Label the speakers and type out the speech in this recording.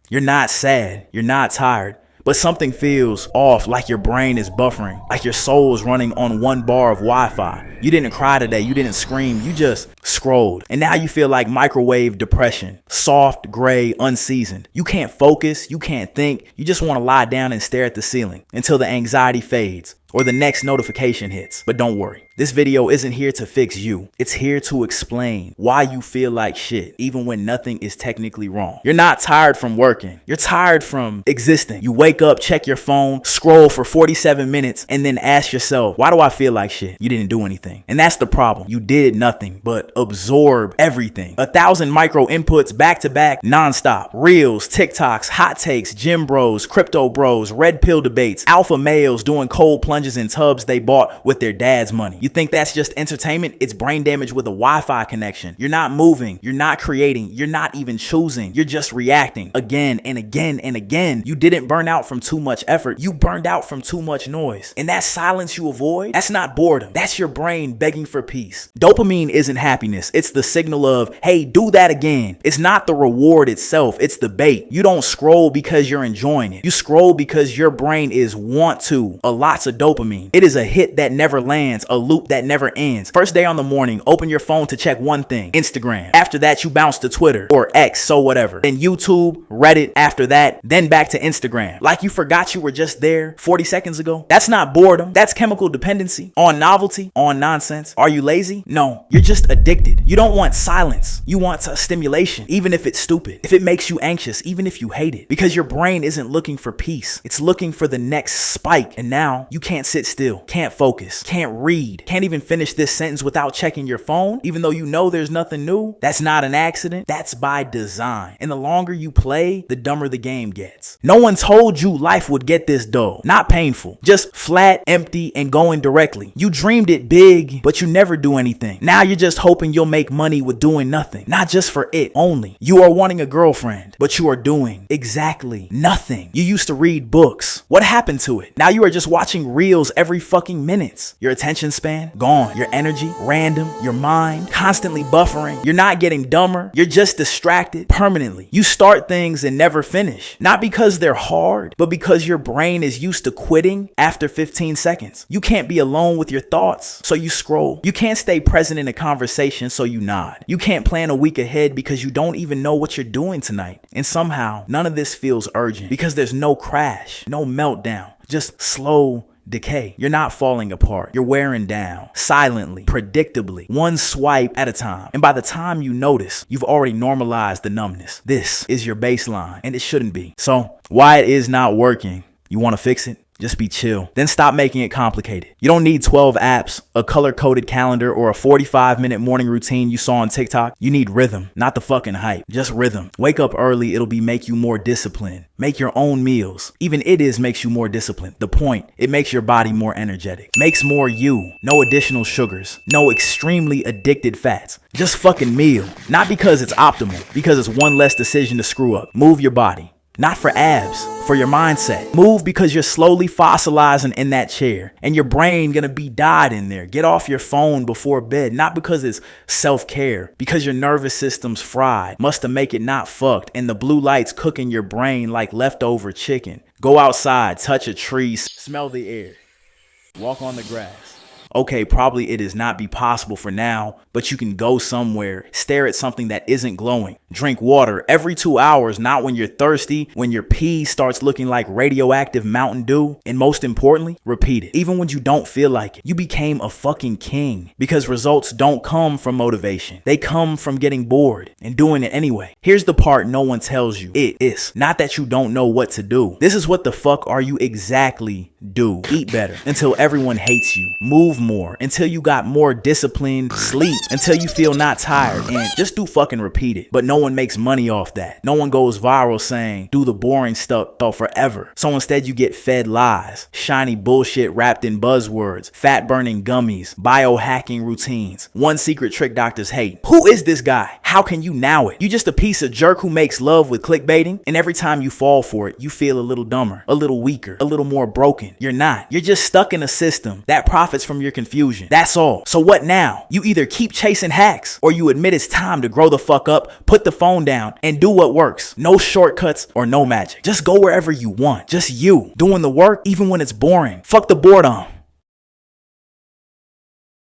Speaker 1: You're not sad. You're not tired. But something feels off, like your brain is buffering, like your soul is running on 1 bar of Wi-Fi. You didn't cry today, you didn't scream, you just scrolled. And now you feel like microwave depression, soft, gray, unseasoned. You can't focus, you can't think, you just want to lie down and stare at the ceiling until the anxiety fades or the next notification hits. But don't worry. This video isn't here to fix you. It's here to explain why you feel like shit, even when nothing is technically wrong. You're not tired from working. You're tired from existing. You wake up, check your phone, scroll for 47 minutes, and then ask yourself, why do I feel like shit? You didn't do anything. And that's the problem. You did nothing but absorb everything. 1,000 micro inputs back to back, nonstop. Reels, TikToks, hot takes, gym bros, crypto bros, red pill debates, alpha males doing cold plunges in tubs they bought with their dad's money. You think that's just entertainment? It's brain damage with a Wi-Fi connection. You're not moving. You're not creating. You're not even choosing. You're just reacting again and again and again. You didn't burn out from too much effort. You burned out from too much noise. And that silence you avoid, that's not boredom. That's your brain begging for peace. Dopamine isn't happiness. It's the signal of, hey, do that again. It's not the reward itself. It's the bait. You don't scroll because you're enjoying it. You scroll because your brain is want to. Lots of dopamine. It is a hit that never lands, a loop that never ends. First day on the morning, open your phone to check one thing, Instagram. After that, you bounce to Twitter or X, so whatever. Then YouTube, Reddit, after that, then back to Instagram. Like you forgot you were just there 40 seconds ago. That's not boredom. That's chemical dependency on novelty, on nonsense. Are you lazy? No, you're just addicted. You don't want silence. You want a stimulation, even if it's stupid. If it makes you anxious, even if you hate it. Because your brain isn't looking for peace. It's looking for the next spike. And now you can't sit still, can't focus, can't read, can't even finish this sentence without checking your phone, even though you know there's nothing new. That's not an accident. That's by design. And the longer you play, the dumber the game gets. No one told you life would get this dull. Not painful. Just flat, empty, and going directly. You dreamed it big, but you never do anything. Now you're just hoping you'll make money with doing nothing. Not just for it only. You are wanting a girlfriend, but you are doing exactly nothing. You used to read books. What happened to it? Now you are just watching reels every fucking minute. Your attention span, gone. Your energy, random. Your mind, constantly buffering. You're not getting dumber. You're just distracted permanently. You start things and never finish. Not because they're hard, but because your brain is used to quitting after 15 seconds. You can't be alone with your thoughts, so you scroll. You can't stay present in a conversation, so you nod. You can't plan a week ahead because you don't even know what you're doing tonight. And somehow, none of this feels urgent because there's no crash, no meltdown, just slow decay. You're not falling apart. You're wearing down silently, predictably, one swipe at a time. And by the time you notice, you've already normalized the numbness. This is your baseline, and it shouldn't be. So why it is not working, you want to fix it? Just be chill. Then stop making it complicated. You don't need 12 apps, a color-coded calendar, or a 45-minute morning routine you saw on TikTok. You need rhythm, not the fucking hype. Just rhythm. Wake up early, it'll make you more disciplined. Make your own meals. Even makes you more disciplined. The point, it makes your body more energetic. Makes more you. No additional sugars. No extremely addicted fats. Just fucking meal. Not because it's optimal, because it's one less decision to screw up. Move your body. Not for abs, for your mindset. Move because you're slowly fossilizing in that chair and your brain gonna be died in there. Get off your phone before bed, not because it's self-care, because your nervous system's fried. Must to make it not fucked and the blue light's cooking your brain like leftover chicken. Go outside, touch a tree, smell the air, walk on the grass. Okay, probably it is not be possible for now, but you can go somewhere, stare at something that isn't glowing, drink water every 2 hours, not when you're thirsty, when your pee starts looking like radioactive Mountain Dew, and most importantly, repeat it. Even when you don't feel like it, you became a fucking king because results don't come from motivation. They come from getting bored and doing it anyway. Here's the part no one tells you. It is not that you don't know what to do. This is what the fuck are you exactly do. Eat better until everyone hates you. Move more until you got more discipline. Sleep until you feel not tired, and just do fucking repeat it. But no one makes money off that. No one goes viral saying do the boring stuff forever. So instead you get fed lies, shiny bullshit wrapped in buzzwords, fat burning gummies, biohacking routines, one secret trick doctors hate. Who is this guy? How how can you now it? You just a piece of jerk who makes love with clickbaiting, and every time you fall for it, you feel a little dumber, a little weaker, a little more broken. You're not. You're just stuck in a system that profits from your confusion. That's all. So what now? You either keep chasing hacks, or you admit it's time to grow the fuck up, put the phone down, and do what works. No shortcuts or no magic. Just go wherever you want. Just you, doing the work even when it's boring. Fuck the boredom.